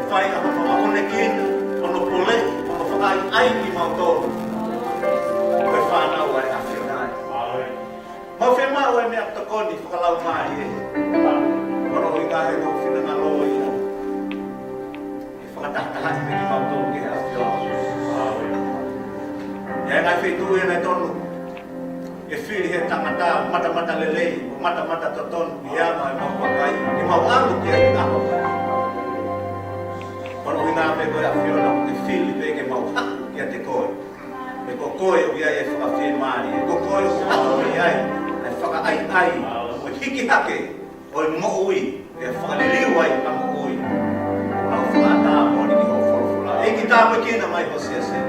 fai a whakaone kina, ono pole, ono whakai ai ki mautoro. Koe whanau ai a whionai. Mau whenau ai mea takoni whakalau mai e. Ono i ngā he kau whina ngā loa ia. E whakatahatahi me ki mautoro ki a whionai. Ia ngai whetu e nei tonu. E whiri he tangata mata lelei, o mata totonu i ama e mau whakai. E mau alu ki ai ngā whakai. Ono i ngā me koe a whiona o te whiri pe ke mau haku ki a te koe. E ko koe o iai e whakawhi maari. E ko koe o haku o iai e whakaai. O hiki hake o i mo ui. E whakaliliu ai ka mo ui. Nau whakata moni ki ho wholofula. E ki tāpoi kina mai ho sia se.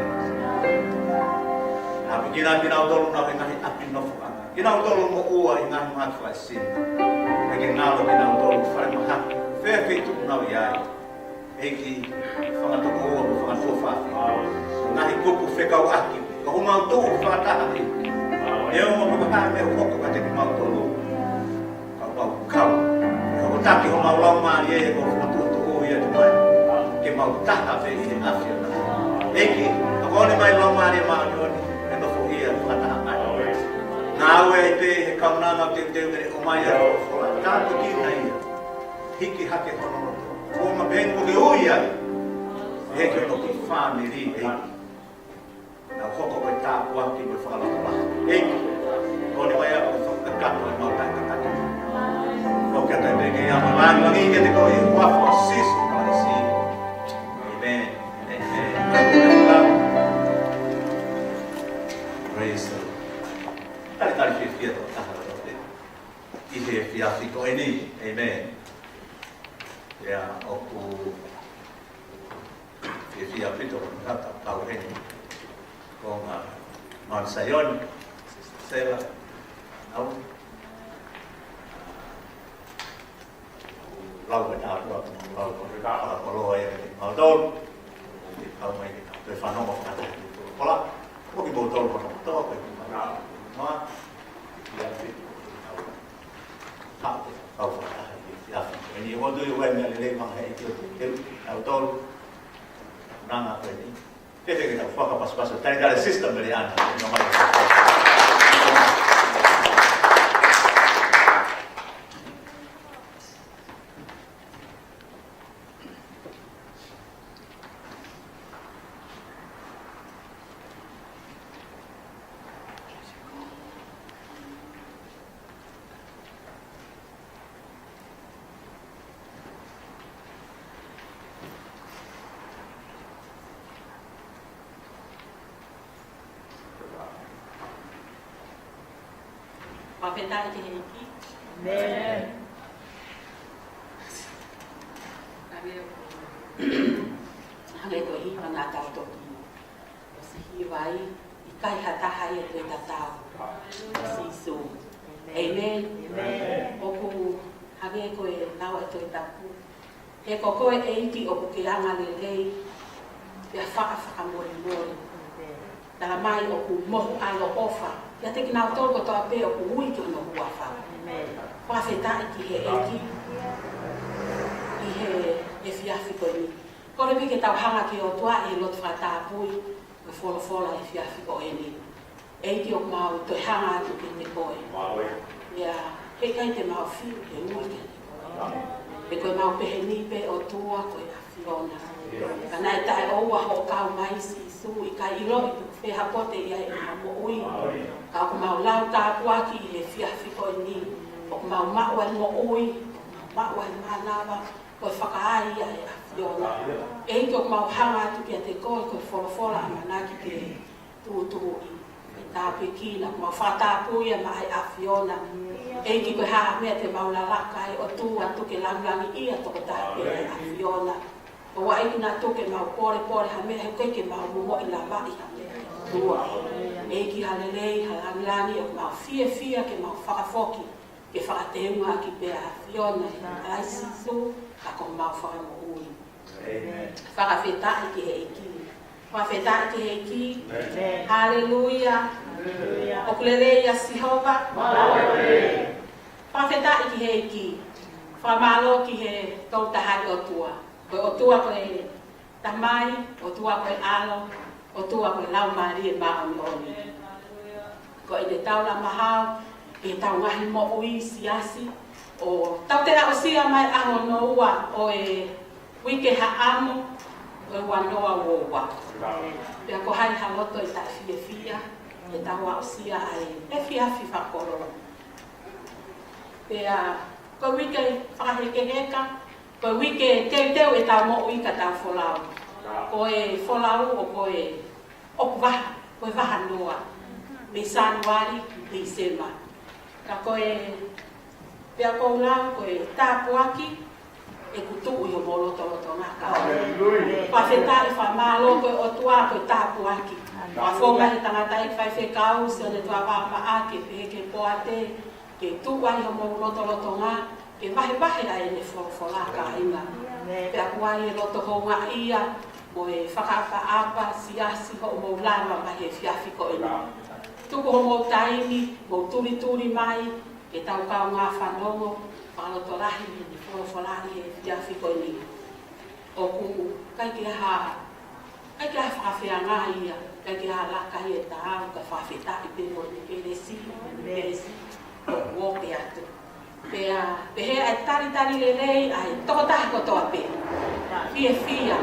Nāpi kina ki nau tolu nau e ngahi api nofukanga. Ki nau tolu mo ua i ngahi mātu ai sina. E ke ngālo ki nau tolu whare maha. Whea whitu nau iai. E ki whangatoko ua mo whangatua whawhi. Ngahi kupu whekau aki. Ka humau tō whakataha e. E o mo pakaha me o hoko ka te ki mau tolu. Kau pau kau. E o taki ho mau lau maari e ko whangatua tō ui e te mai. Ke mau taha whe i he awhia na. E ki, ka kone mai lau maari e maari oni. E nofo ia whakataha mai. Nā ue e pe he kaunanga o te teumere o mai a o whola. Tātu ki na ia. Hiki hake hono tō. O ma bengo ke ui ai. E ki ono ki whāmeri e ki. Nau hoko koe tāpua ki me whakalapa. E ki. Kone mai a o whakakato e mau tai kakati. Hokia tai peke i ama langi langi ke te koe i wafo sisu kare si. Amen. Amen. Praise the Lord. Tari whiwhia tō tahara tō te. I he whiawhi koe ni. Amen. Ia oku whiwhia pito kata tau heni. Ko ngā Mount Zion, Sela, au. Lau me tāpua, lau koloa e te mautolu. Te pau mai te whanonga whakata. Kola, koki mautolu kono toa koe ki mai. Noa, ia whitu. Tāpe, kau whakata. E ni o tui ue mea lelei maha e ki o te teu, au tolu. Nanga koe ni. E te ki tau whakapaspasa, tani tare system mele ana. Papetai ke heki. Amen. Hangai ko hiwa ngā tau toki. O se hiwa i kai hataha i te tatau. O se iso. Amen. Oku hangai ko e nawa e toi tapu. He ko koe e iti o kukiranga lelei. Pea whaka Tala mai o ku mohu ai o ofa. Ia te ki nau tō ko toa pe o ku ui ki ono hua wha. Whawhetai ki he eki. I he whiawhi koe ni. Kore pike tau hanga ki o tua e lot whatāpui. Me whola e whiawhi koe ni. Eiki o mau toi hanga atu ki te koe. Ia he kai te mau whiu he ui ki te koe. E koe mau pehe ni pe o tua koe a whiona. Ka nai tae oua ho kau mai si su i kai ilo i tuku wheha pote ia e mo ui. Ka o mau lau tāpua ki i he whiawhi koe ni. O mau maua mo ui, maua i mānawa, koe whakaai ia e a whiona. E ki o mau hanga atu ki a te koe, koe wholofola a manaki ke tūtū i. E tāpe kina, mau whātāpua ia mai a whiona. E ki koe haa mea te mau lalaka e o tū atu ke langangi ia toko tāpe e a whiona. O wa eki nā toke mau pore ha mea he koe ke mau mumo i la mai ha mea tua. Eki halelei, halangilangi o mau fia ke mau whakafoki. Ke whakateunga ki pēa whiona e ai sisu, a ko mau whakamu ui. Whakawhetai ki he eki. Whakawhetai ki he eki. Hallelujah. O kulelei a Sihova. Whakawhetai ki he eki. Whamalo ki he tautahari o tua. Koe o tua koe tamai, o tua koe alo, o tua koe lau maari e maoni oni. Koe i te tau la mahau, e tau ngahi mo ui siasi, o tau te rao sia mai aho no ua o e wike ha amo, o e wanoa wowa. Pea ko hai haloto i tai fia fia, e tau au sia ai e fia fifa koro. Pea ko wike whakaheke heka, ko wike teu e tau mo ui ka tau folau. Ko e folau o ko e oku waha, ko e waha noa. Me Sanuari, December. Ka ko e pea ko lau, ko e tāpuaki, e kutu i o molo toloto ngā ka. Pa whetā e whamalo ko e o tua ko e tāpuaki. Pa whonga he tangata e whai whekau, se o ne tua wāma a ke peke poate, ke tua i o molo toloto ngā, ke wahe a e ne whola ka inga. Pea kuai e loto honga ia, mo e whakaapa siasi ho o mo lama mahi e whiawhi ko e ni. Tuku ho mo taini, mo turi mai, ke tau kau ngā whanongo, whaloto rahi ni wholawholari e whiawhi ko e ni. O ku, kai ke ha whawhia ngā ia, kai ke ha laka i e tāu, ka whawhita i pēmo ni peresi, o woke atu. Pea, pehea e tari lelei, ai tokotahi ko toa pē. Fia,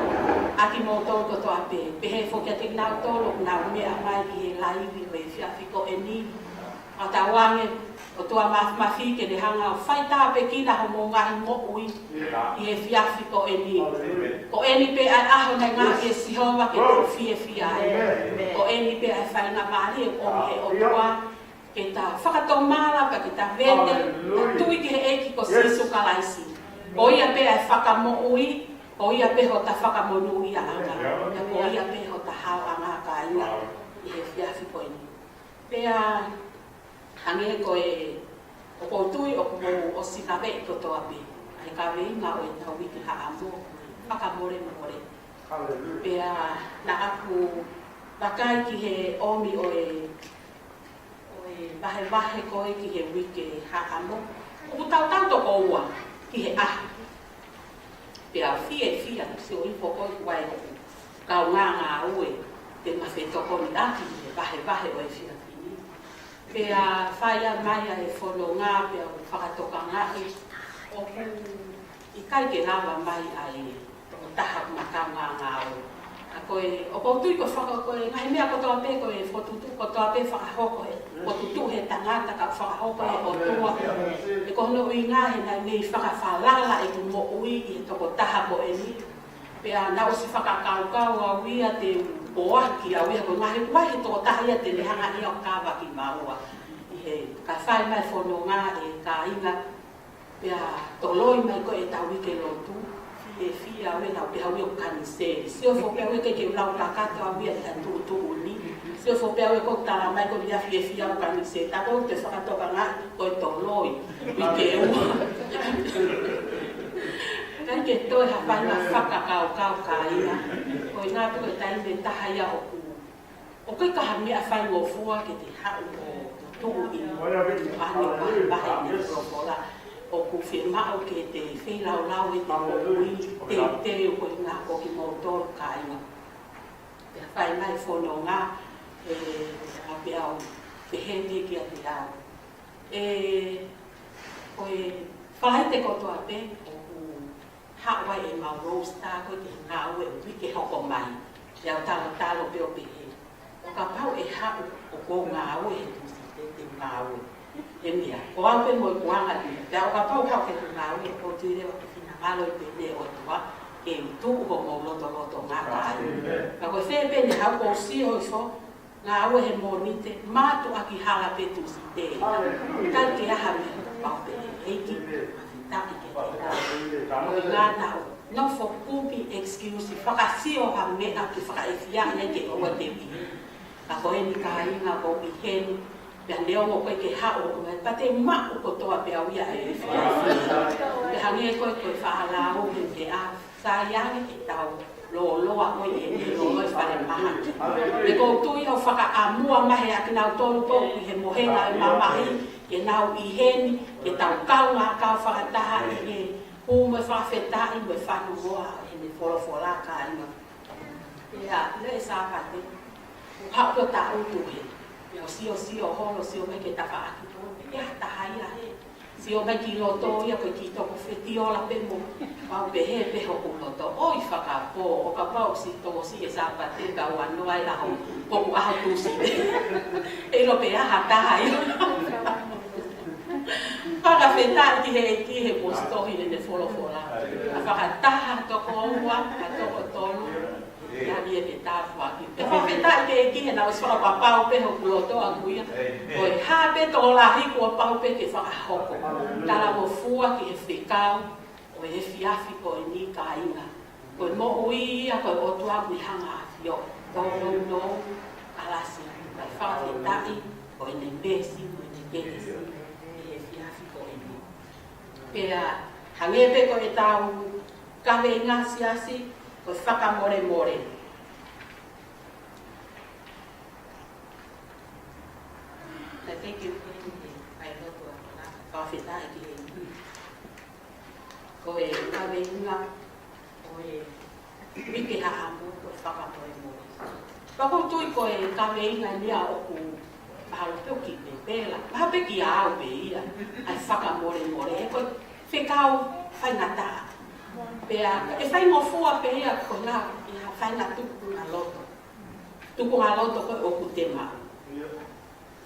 aki mo tolu ko toa pē. Pehe whokia te nau tolu, nau mea mai ki he laiwi o e whiawhiko e ni. A ta wange, o tua mawhi ke ne hanga o whaita pe kina ho mo ngahi mo ui i he whiawhiko e ni. Ko e ni pe ai aho nei ngā e sihowa ke te fia e. Ko e ni pe ai whainga maari o he o tua. Ke ta whakatomara pa ke ta vende, ta tui ke he eki ko sisu kalaisi. Ko ia pe ai whakamo ui, ko ia pe ho ta whakamonu ia anga. Ko ia pe ho ta hao anga ka ina i he whiawhi ko ini. Pea hange ko e o koutui o kumo o sinawe i ko toa pe. Ai ka wei ngā o e tau wiki ha amo, whakamore. Pea na aku wakai ki he omi o e wahe koe ki he wike haamo. O tau toko ua ki he aha. Pea fia, se o ifo koe kuai hoku. Kau ngā ue, te mawhetoko ni aki he wahe o e fia fini. Pea whaia mai e whono ngā, pea o whakatoka ngā e. O ku i kai ke rawa mai ai o taha makau ngā ue. O koutui ko whakakoe, ngahi mea ko toa pe koe whotutu, ko toa pe whakahoko he, whotutu he tangata ka whakahoko he o tua. E ko hono ui ngā he nai mei whakawhalala e ku mo ui i he toko taha mo e ni. Pea na o si whakakaukau a wia te oaki a wia ko ngahi wai he toko taha ia te lehanga ia o kawa ki maua. I he ka whai mai whono ngā e ka inga, pea toloi mai ko e tau wike lotu. E fia we na pe hawe o kaniseri. Se o fo pe we ke lau kakata a wia ta tu uni. Se o fo pe we ko tala mai ko dia fia o kaniseri. Ta ko te whakatoka ngā ko e toloi. Wike ua. Kai ke toi hawhai ngā whakakau ka ina. Ko i ngā tuko e tai me tahaia o ku. O kai kaha mea whai ngō fua ke te hau o tuku ina. Ane wahe ni rokola. O ku whirmao ke te whilau e te ui, te o koe ngā koki mōtoro ka inga. Pea whai mai whono ngā, a pea o pehendi ki a te au. Koe whai te kotoa pe, o ku hawai e mau rosta koe te ngā ue o wike hoko mai. Te au talo pe o pehe. O ka pau e hau o ko ngā ue he tusi te ngā ue. E mea, ko au pe mo i kuanga ni, te au ka pau hau ke tu ngā ui e ko tui rewa ke whina ngalo i pe ne o tua, ke tu ho mo loto ngā kai. Ka koe whee pe ne hau ko si hoi fo, ngā ui he mo nite, mātu aki hala pe tu si te. Kai ke aha me pau pe eiki, taki ke te ka. Ko i ngā nao, no fo kupi excuse, whakasio ha mea ki whakaewhia ne ke oa te wi. Ka koe ni ka inga ko i heni, pea leo mo koe ke hao o mai, pa te mako ko toa pea wia e whiawhi. Pe hangi e koe whaalau he te a whaiangi e tau loa koe e ni loa whare maha. Me ko tui au whaka amua mahe a ki nau tolu po i he mohenga e mamahi, ke nau i heni, ke tau kau ngā kau whakataha i he hume whawhetai me whanu moa e ni fora ka ina. Ya, le sa pa te. Ha ko ta o tu he. Yo si o ho lo si o me ke ta fa ki to. Ya ta hai ya he. Si o me ki lo to ya ko ki to ko feti o la pe mo. Pa pe he pe ho ko to. Oi fa ka po o ka pa o si to si e sa pa te ka wa no ai la ho. Po ku a tu si. E lo pe ha ta hai. Para feta ki he posto hi le fora. Para ta to ko wa to ko to. Ya dia feta fa ki. E fa feta ki na so pa pa pe ho ku to a ku ya. Oi ha pe to la hi ku pa pe ke fa ho ko. Ta la mo fua ki e fekau. O e fiafi ko ni ka ina. Ko mo ui a ko o tu a ku hanga yo. To no ala si. Ka fa feta i ko ni besi ko ni besi. Pea hangepe ko e tau kawe ngā siasi ko whakamore. I think you I know to kawhita e ki e ko e kawe ngā ko e wike haamu ko whakamore. Pako tui ko e kawe ngā nia oku mahalo peo ki me pela. Maha pe ki au pe ia. Ai whakamore. E ko whekau whaingata. Pea, e whai ngofua pe ia ko ngā whainga tuku ngā loto. Tuku ngā loto ko e oku te mau.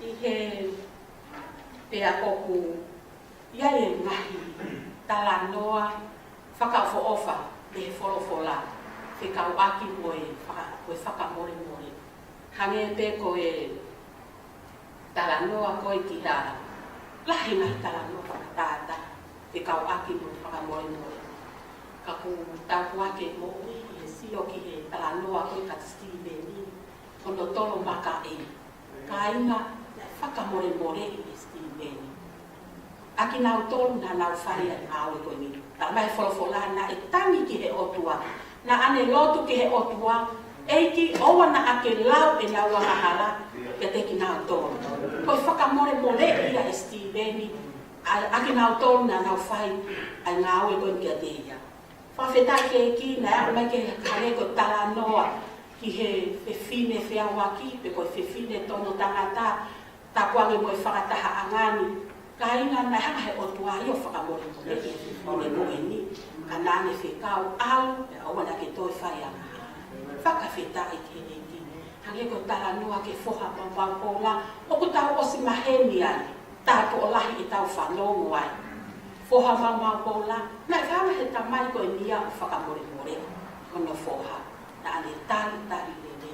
I he pea oku ia e ngahi tala noa whakau fo ofa e he wholofola. Whekau aki mo e whakamore. Hange pe ko e tala noa ko e ki ha lahi ngai tala noa whakatata. Te kau aki mo whakamore. Ka ku tāku ake mo ui e sio ki he tala noa koe ka Steve ni. Kono tolo maka e. Ka inga whakamore e Steve ni. Aki nau tolu na nau whare a aue koe ni. Ta mai wholofola na e tangi ki he otua. Na ane lotu ki he otua. Eiki owa na ake lau e nau wahahara. Ke te ki nau tolu. Koe whakamore ia e Steve ni. Aki nau tolu na nau whai ai ngā aue koe kia te ia. Whawheta ke ki na ea mai ke hare ko tala noa ki he whiwhine whiawaki pe koe whiwhine tono tangata ta kuange mo e whakataha angani. Ka inga na hanga he otua i o whakamore i he whiwhine koe ni. Ka nane whekau au e awana ke toi whai anga. Whakawheta i ke e ki. Hange ko tala noa ke whoha mambangkonga o ku tau osi maheni ai. Tāko o lahi i tau whanongo ai. Whoha mamau kola, na whawa he tamai ko e nia o whakamore. Kono whoha, na ane tari lele.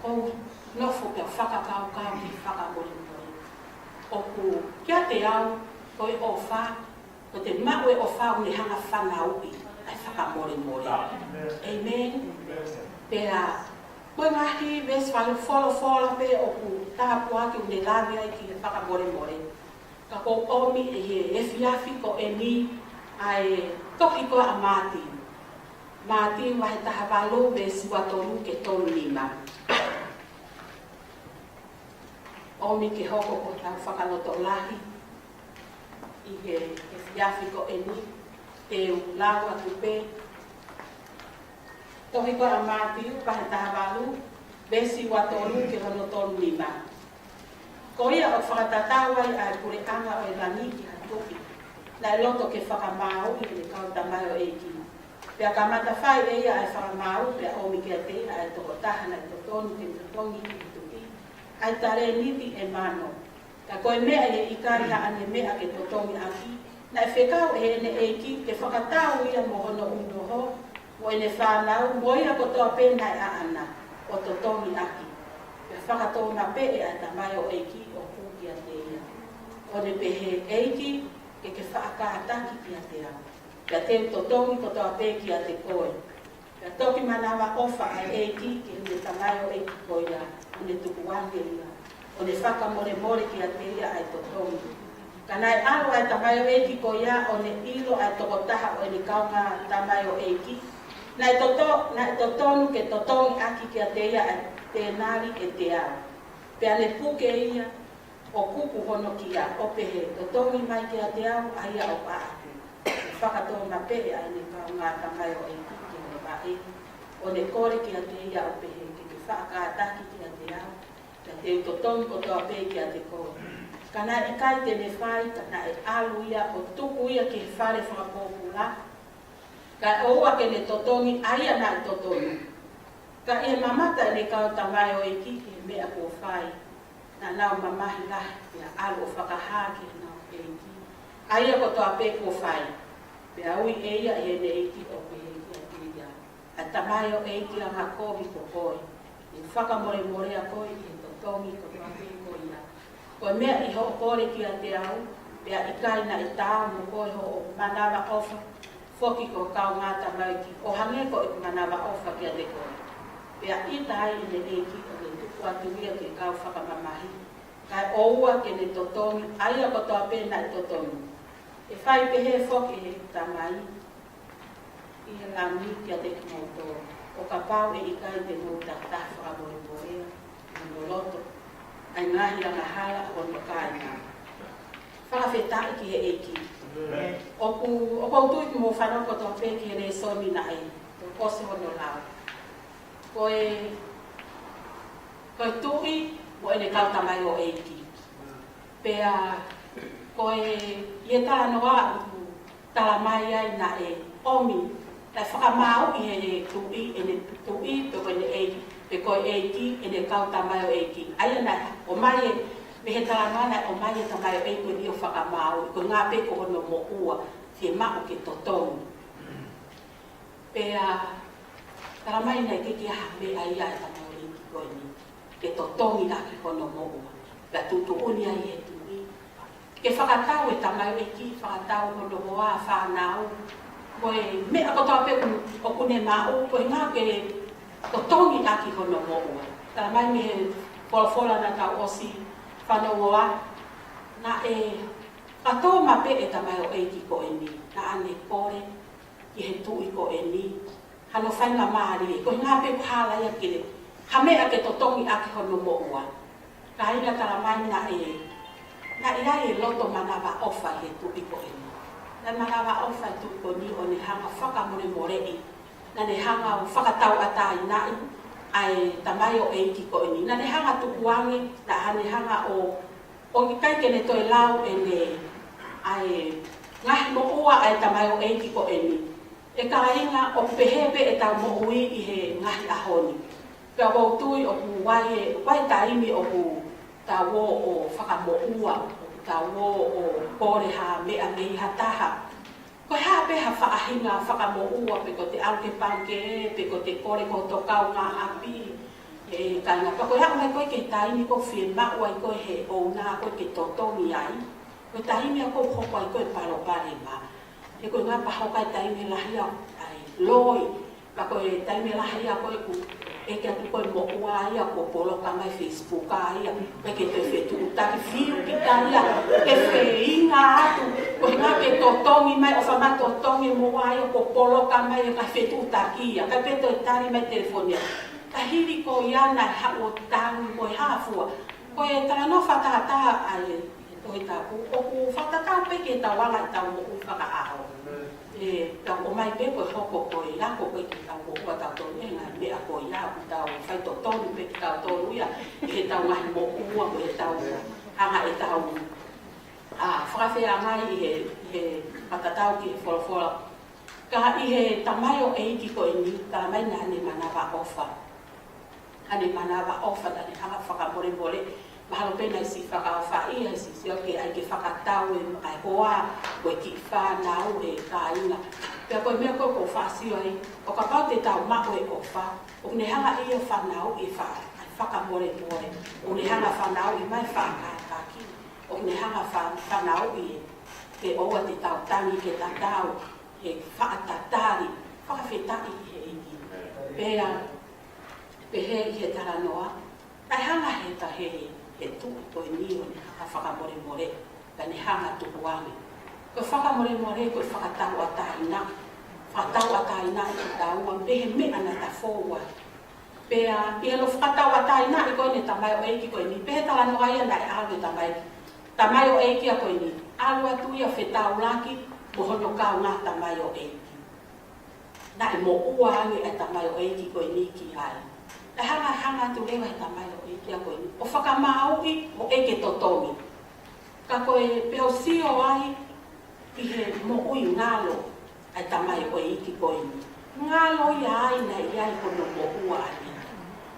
O nofo pia whakakau ki whakamore. O ku kia te au, ko e o wha, ko te mau e o wha une hanga whanaupi, ai whakamore. Amen. Pea, koe ngahi, ves wale whola pe o ku tahapu aki une lawe ai ki he whakamore. Ka ko omi e he whiawhi ko e ni ai tohi ko a mati. Mati wahe taha walo me siwa tonu ke tonu lima. Omi ke hoko ko tau whakaloto lahi. I he whiawhi ko e ni te lawa tupe. Tohi ko a mati wahe taha walo me siwa tonu ke hono tonu lima. Ko ia o whakatatawai ai kure anga o e rangi ki hatoki. Na e loto ke whakamau i le kau tamai o eiki. Pea ka mata whai e ia ai whakamau, pea omi kia te ai toko taha na totonu ke totongi ki hitoki. Ai tare niti e mano. Ka koe mea e ikari ha ane mea ke totongi aki. Na e whekau e ene eiki ke whakatau ia mo hono unoho. Mo ene whanau, mo ia kotoa pena e a ana o totongi aki. Whakatona pe e ai tamai o eiki o kuki a te ia. O ne pehe eiki ke whaakaataki ki a te au. Kia te totongi ko toa pe ki a te koe. Kia toki manawa ofa ai eiki ke hune tamai o eiki koe ia. O ne tukuange ia. O ne whakamore ki a te ia ai totongi. Kanai alo ai tamai o eiki koe ia o ne ilo ai tokotaha o ne kaunga tamai o eiki. Nai totonu ke totongi aki ki a te ia ai te nari e te au. Pea le puke ia o kuku hono ki a opehe. Totongi mai ki a te au, aia o paatu. Whakatona pe ai ne kau ngā tamai o e kuki o e. O ne kore ki a te ia o pehe ki te whaakataki ki a te au. Ka te utotongi ko toa pehe ki a te kore. Kana e kai tene whai, kana e alu ia o tuku ia ki whare whakapopula. Ka oua ke ne totongi, aia na i totongi. Ka e mamata e ne kau tamai o e ki mea ko whai. Na nau mamahi la, ia alu o whakahake na o e ki. Aia ko toa pe ko whai. Pe aui e ia e ne e ki o pe e ki a te ia. A tamai o e ki a ngā kovi ko koi. I whakamore more a koi, i totongi ko toa pe ko ia. Ko mea i ho kore ki a te au, pea i kaina i tāu mo koi ho o manawa ofa, foki ko kau ngā tamai ki, o hange ko i manawa ofa ki a te koi. Pea i tai i ne e ki o ne tuku atu ia ke kau whakamamahi. Kai oua ke ne totongi, aia ko toa pēna i totongi. E whai pehe foki he tamai, i he ngami ki a te kimoto. O ka pau e i kai te mouta tawha a moe moea, i moloto. Ai ngahi a ngahala o no kāina. Whakawhetai ki he eki. Oku autui ki mō whanoko tō pē ki he re soni na e, tō kose hono lau. Koe tui, mo ene kautamai o eki. Pea, koe ie tala noa uku tala mai ai na e omi. Tai whakamau i he tui, ene tui, pe koe ne eki. Pe koe eki, ene kautamai o eki. Aia nai, o mai e, me he tala noa nai, o mai e tamai o eki ni o whakamau. I koe ngā pe ko hono mo ua, whie mako ke totongi. Pea, tala mai nei ke ki aha me ai ai tamai o eki koe ni. Ke totongi na ki hono mo ua. Pea tutu uni ai e tui. Ke whakatau e tamai o eki, whakatau hono moa whanau. Koe mea kotoa pe o kune mau, koe ngā ke totongi na ki hono mo ua. Tala mai me he wholafola na tau osi whanoa. Na e katoa ma pe e tamai o eki ko e ni. Na ane kore ki he tui ko e ni. Hano whainga maari e. Koe ngā pe kuhala ia kire. Ha mea ke totongi a ki hono mo ua. Ka ina tala mai na e loto manawa ofa he tui ko e ni. Na manawa ofa he tui ko ni o ne hanga whakamore more i. Na ne hanga whakatau atai nai. Ai tamai o eki ko e ni. Na ne hanga tukuangi, na hane hanga o ki kai kene toi lau e ne ai ngahi mo ua ai tamai o eki ko e ni. E ka inga o pehebe e tau mo ui i he ngahi ahoni. Pea wau tui o ku wai taimi o ku tau o whakamo ua, tau o kore ha mea mei ha taha. Ko ha peha whaahinga whakamo ua pe ko te alke panke, pe ko te kore ko tokau ngā api. E kainga pa koe hao mai koe ke taimi ko whie mau ai koe he o nā koe ke totongi ai. Koe taimi a koe hoko ai koe paro pare ma. E koe ngā pahokai taimi lahi au ai loi. Pa koe taimi lahi au koe ku e ke atu koe mo ua ai a ko poloka mai Facebook ai a me ke te whetu utaki whiu ki taia. E whe inga atu. Koe ngā ke totongi mai o whama totongi mo ai a ko poloka mai a ka whetu utaki ia. Kai peto e tari mai telefonia. Ka hiri ko iana ha o tangu ko hafua. Ko e tala no whakata ai e toi tāku. O ku whakatau peke tau wanga i tau mo u whakaaho. E tau o mai pe koe hoko ko i lako koe ki tau mo ua tau tonu e ngai mea ko i lau tau whai to tonu pe ki tau tonu ia. I he tau ngahi mo ua ko e tau hanga e tau whakawhea ngai i he whakatau ki he wholofola. Ka i he tamai o eiki ko i ni tamai na ne manawa ofa. Ane manawa ofa tani hanga whakamore mahalo pena i si whakawha i hai si sio ke ai ke whakatau e ai hoa koe ki whanau e kāinga. Pea koe mea koe ko whasio ai, o ka pau te tau mako e ofa, o ne hanga i e whanau e whakamore. O ne hanga whanau i mai whakakaki, o ne hanga whanau i te oa te tau tangi ke tatau, he whakatatari, whakawhetai he eki. Pea, pehe i he taranoa, ai hanga he tahe he tuku koe ni o ne hanga whakamore, ka ne hanga tukuangi. Koe whakamore, koe whakatau ataina. Whakatau ataina i tau, am pehe mea na ta fōua. Pea, i alo whakatau ataina i koe ne tamai o eiki koe ni. Pehe talanoa ia na e alu tamai. Tamai o eiki a koe ni. Alu atu ia whetau laki, mohono kau ngā tamai o eiki. na e mo ua ange e tamai o eiki koe ni ki ai. E hanga tu lewa e tamai o eiki a koe ni. O whakamaaui mo eke totongi. Ka koe peo sio ai i he mo ui ngalo e tamai o eiki koe ni. Ngalo i ai na i ai kono mo ua ai.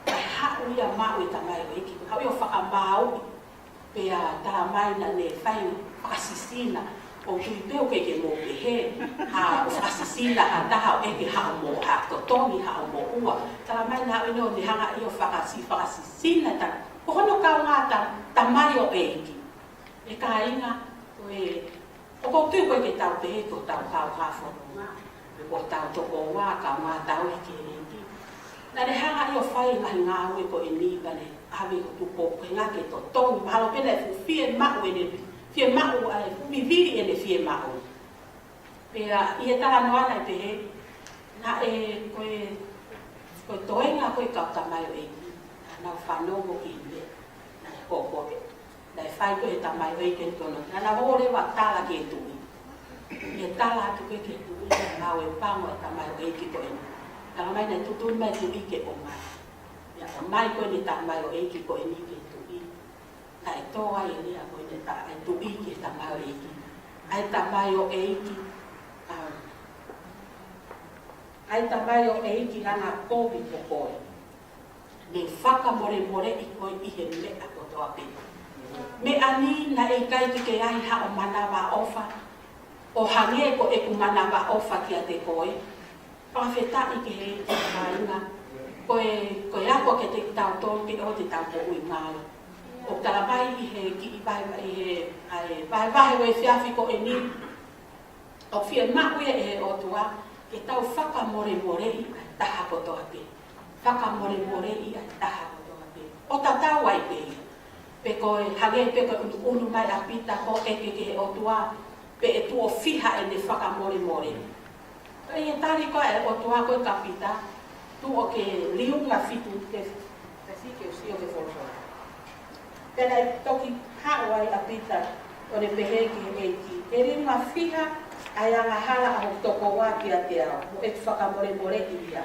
E hau ia mau e tamai o eiki. Hau i o whakamaaui pea taramai na ne whai whakasisina. O tui peo ke mo ke he, ha o whakasisina a taha o eke hao mo ha totongi hao mo ua. Tala mai na ino ni hanga i o whakasisina ta. Ko hono kau ngā ta mai o eki. E ka inga, o ko tui koe ke tau te he ko tau kau hawhono ngā. E ko tau toko wā ka ngā tau e ke eki. Na ne hanga i o whai ngahi ngā ue ko e ni bane, hawe ko tupo koe ngā ke totongi. Mahalo pena e fuwhie mau e ne fie mau ai viviri e ne fie mau. Pea i e tala noana e pehe, na e koe toenga koe kauta mai o eiki, na whanongo i me, na e kōkore. Na e whai koe tamai o eiki tono, na hore wa tala ke tui. I e tala atu koe ke tui, na o e pango e tamai o eiki koe ni. Tala mai na tutui mai tui ke o mai. Ia o mai koe ni tamai o eiki koe ni ke tui. Na e toa e ni a koe ni ta e tui ke tamai o eiki. Ai tamai o eiki. Ai tamai o eiki lana kovi po koe. Me whaka more i koe i he mea kotoa pina. Me ani na e kai ke ai ha o manawa ofa. O hange ko e ku manawa ofa ki a te koe. Pawheta i ke he te kāinga. Koe ako ke te tau tō ki o te tau po ui ngāi. O tala mai i he ki i vai wei whiawhi ko e ni. O whia mahu e o tua, ke tau whakamore i a taha kotoa pe. Whakamore i a taha kotoa pe. O ta tau ai pe. Pe koe hage pe koe unu mai a pita ko eke ke o tua, pe e tu o whiha e ne whakamore. E e tari koe e o tua koe ka pita, tu o ke liunga fitu ke si ke usio ke wholwhora. Pena e toki hao ai a pita o ne pehe ki eiki. E ringa whiha ai anga hala a toko wā ki a te ao. Mo e tu whakamore i ia.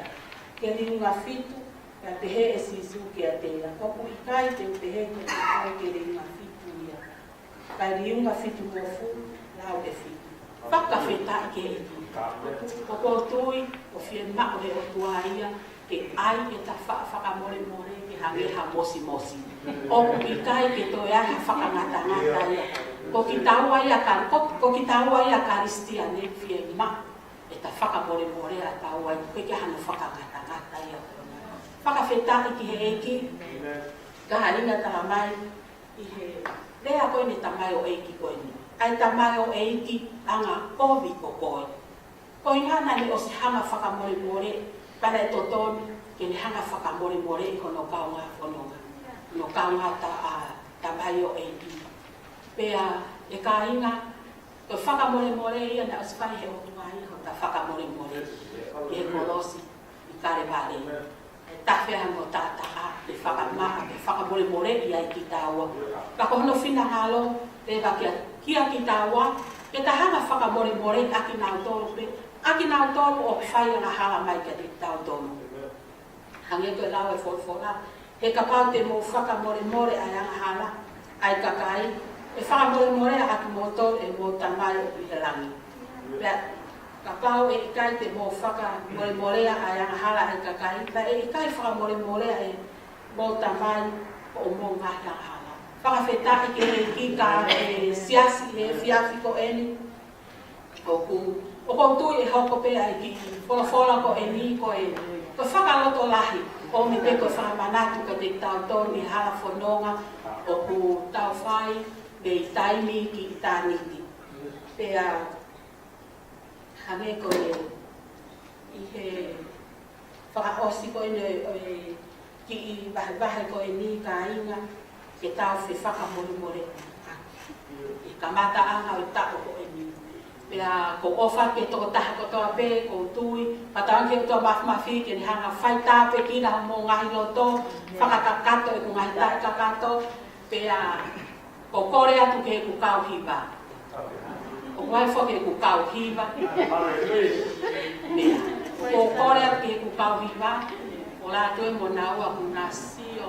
Ke ringa fitu, ka pehe e sisu ki a te ia. Oku i kai te pehe ki a te ao ke ringa fitu ia. Kai ringa fitu mo fu, lau e fitu. Whakawheta i ke eiki. O ko tui, o fie mao e o tua ia, ke ai e ta whakamore ke hange ha mosi. O ki kai ke toi ai ha whakangata ia. Ko ki tau ai a karistia ne fie ma, e ta whakamore a tau ai, koe ke hana whakangata ia. Whakawheta i ki he eiki, ka haringa tala mai, i he rea koe ne tamai o eiki koe ni. Ai tamai o eiki, anga kovi ko koe. Ko ingana ni o se hanga whakamore, para e totoni, ke ni hanga whakamore i kono kaunga whanonga. No kaunga ta mai o eiki. Pea e ka inga, ko whakamore ia na o se whai he o tuai, ho ta whakamore i e kolosi, i kare vare. E tawhea mo tātaha, le whakamore i ai ki tāua. Ka kohono whina ngalo, rewa kia ki tāua, e ta hanga whakamore aki nau tōru pe, aki nau tōru o whai anga hala mai ka te tau tōru. Hange koe lau e whorwhora, he ka pau te mo whakamore ai anga hala, ai kakai, e whakamore aki mo tōru e mo tamai o i he rangi. Pea, ka pau e kai te mo whakamore ai anga hala ai kakai, pea e kai whakamore e mo tamai o mo ngahi anga hala. Whakawheta i ke he ki ka siasi he whiawhi ko eni, o ko tui e hoko pe ai ki whola ko e ni ko e ko whakaloto lahi o me pe ko whakamanatu ka te tau tōni hala whanonga o ku tau whai me i taimi ki i tāniti. Pea hame ko i he whakaosi ko e ki i wahe ko e ni ka inga ke tau whi whakamore. I ka mata anga o tako ko e ni. Pea ko ofa ke toko taha ko toa pe, ko tui, pataon ke toa mawhi ke ni hanga whai tāpe ki na mo ngahi loto, whakakakato e ku ngahi tāi kakato, pea ko kore atu ke ku kau hiva. O ngai fo ke ku kau hiva. O kore ke ku kauhiwa, o la toe mo na ua ku nasio.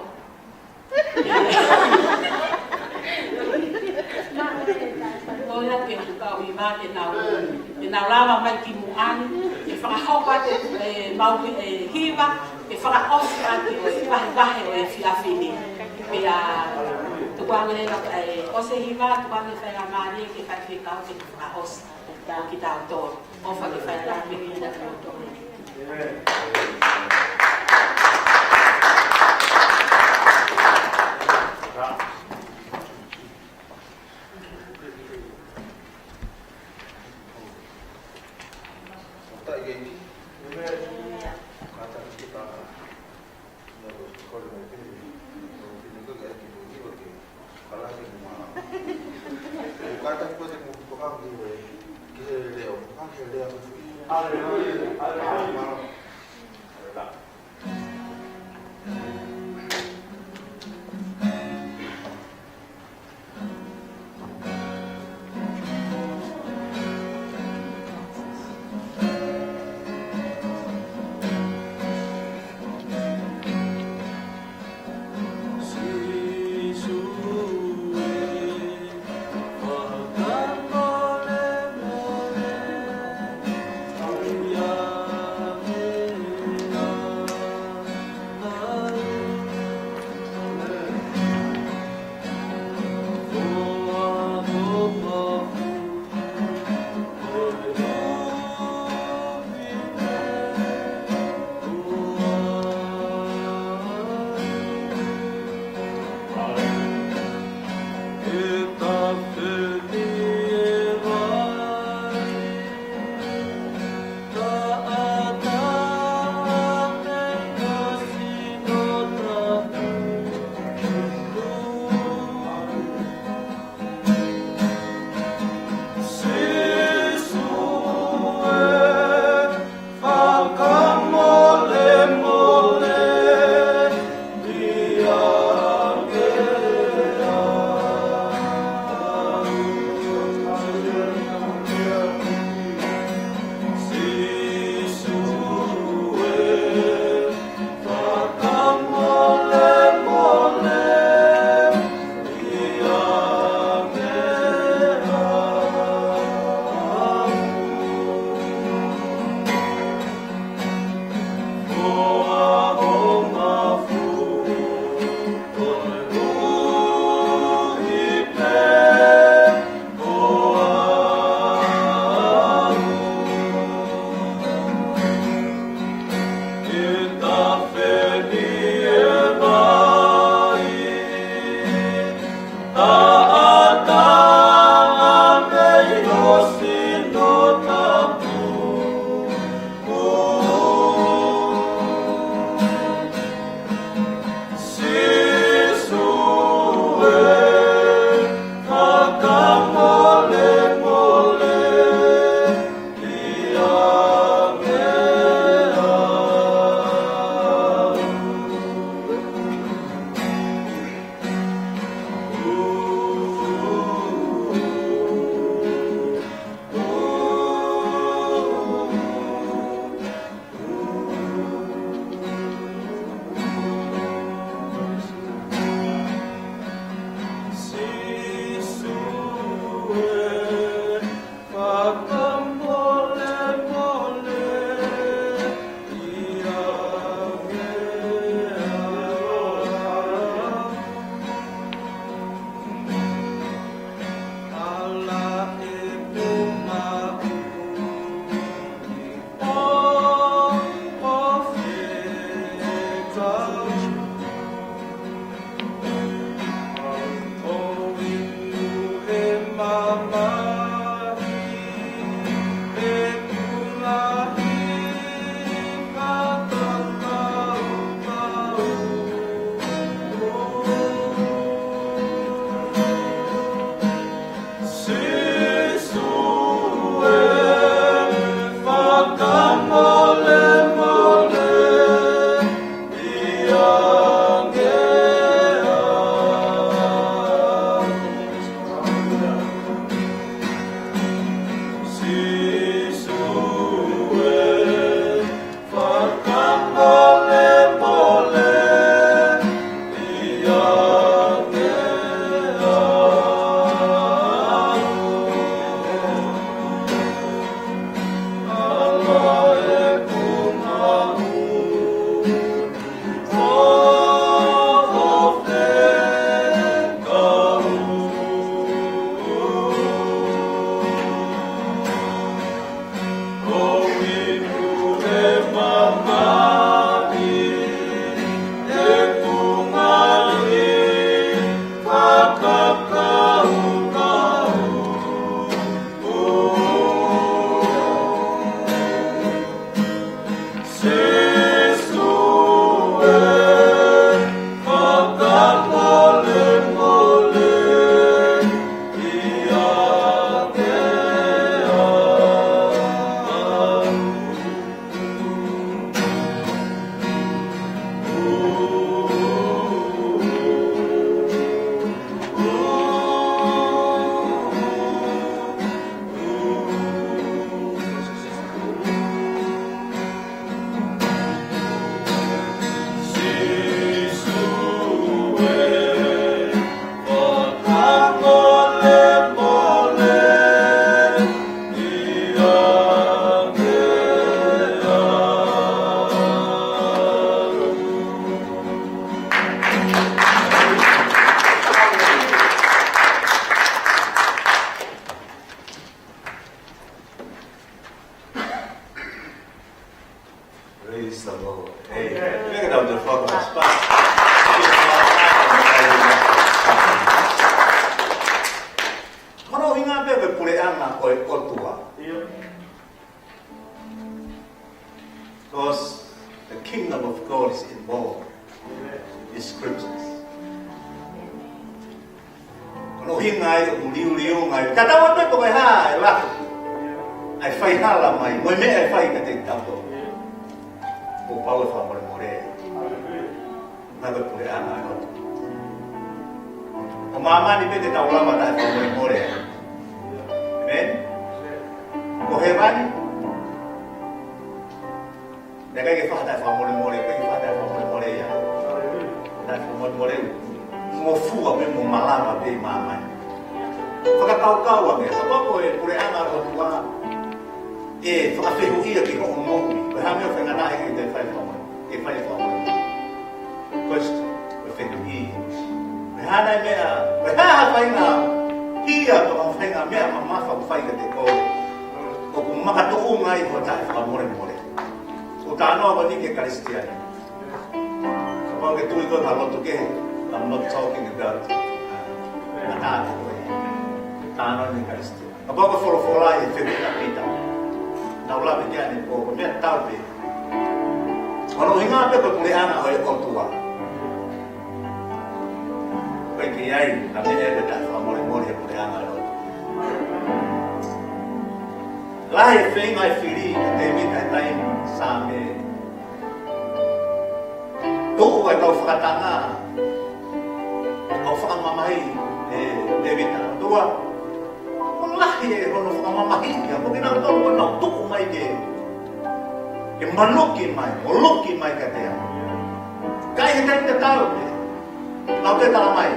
Kore ke ku kauhiwa ke nau lava mai ki muani, ke whakahopa te mau hiwa, ke whakaofi ati o i wahe o e whiawhine. Pea tukuange o se hiwa, tukuange whaia maari ke whaiwhikau ke whakaosi. Ki tau tō, ofa ke whaia la mingi na tō tō. Yeah. Venga daw to focus pa. Kono hinga pe pule anga o tua. Because the kingdom of God is involved in scriptures. Kono hinga uli ngai. Katawa pe ko ha la. Ai fai hala mai, moi me ai fai ka te tapo. O Paulo fa more. Nada pule anga o. O mama ni pe te tau lama ta fa more. Amen. O hevani. Daga ke fa ta fa more, ke fa ta fa more ya. Ta fa more. Mo fua me mo malama pe mama. Whakakau ame, hapako e pure anga o tua e whakawhehu ia ki ho'o mohi. Koe hameo whengana e te whai whamoi, e whai whamoi. Koe whehu ia. Koe hana e mea, koe haha whainga hia toka whainga mea mamafa ku whainga te kore. O ku makato'u ngai ho tae whamore more. O tānoa wa nike karistiani. Kapau ke tui koe halotu ke, I'm not talking about Natane koe. Tānoa ni karisti. Kapau ka wholofola e whehu ka pita. Nau lawe kia ni po, ko mea taupe. Ono hinga pe ko tule ana o e otua. Koe ki ai, na me ebe ta whamore more e tule ana o otua. Lai e whenga e whiri, te mita e taimi, sā me. Tōku e kau whakatanga, kau whakamamai e mita. Tua, lahi e hono whakamamahi kia, mo kina tōru e nau tuku mai ke. Ke manuki mai, moluki mai ka te ama. Kai he tani te tau te, nau te tala mai.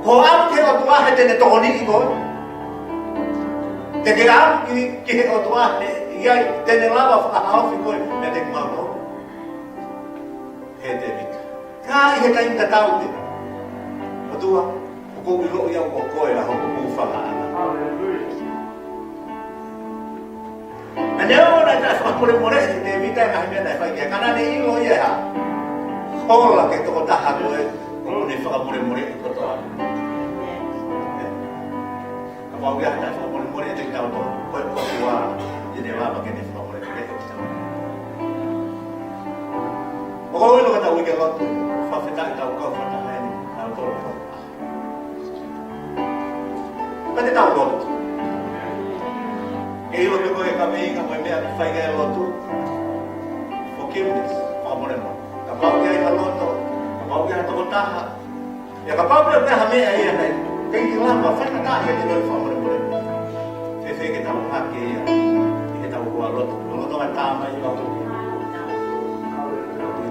Ko amu ke o tuahe tene tōni i koe. Te ke amu ki he o tuahe, iai tene lava whakahauwhi koe, me te kumauno. He te mika. Kai he tani te tau te. O tua, o kou i loo iau o koe a hoko kuu whakaana. Neo na ta whamore more te te vita e mahi mea nai whai kia. Kana ne ilo ia ha. Hola ke toko taha koe. Koko ne whakamore more i kotoa. Ka wau ia ta whamore more te tau to. Koe kotua i ne lama ke ne whamore more i kotoa. O koe ilo ka tau ike lotu. Whawheta i tau kau whataha e ni. Nau toro kau. Ka te tau lotu. E ilo ke koe ka meinga moe mea ki whaiga e lotu. Forgiveness, whamore mo. Ka pau ki ai ka loto, ka pau ki ai toko taha. E ka pau ki ai peha mea ia nei. Kei ki lama, whainga tahi e te noi whamore mo. Whewhe ke tau hake ia, i ke tau hua lotu. Loto ngai tāma i lotu.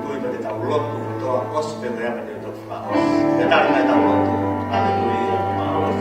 Tui pa te tau lotu, toa gospel rea pa te tofu whaos. Te tari ngai tau lotu. Hallelujah, maos.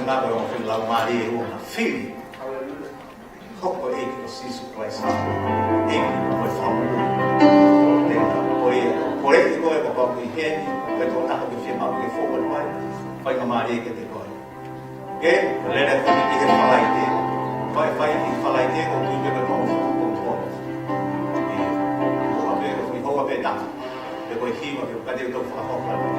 ngā koe o whilau māri e o ngā whiri. Hoko e ki o Sisu Christ. E ki o koe whamu. Tēnā, koe e koe ka pāku i hēni, koe tō taha ke whia mau ke forward mai, whai ngā māri e ke te koe. Ke, lera whiri ki he whalai te. Whai i whalai te o tui me koe o tōna. E, hoa pe, hoa pe nā. E koe hiwa ke kate o tō whakahoka.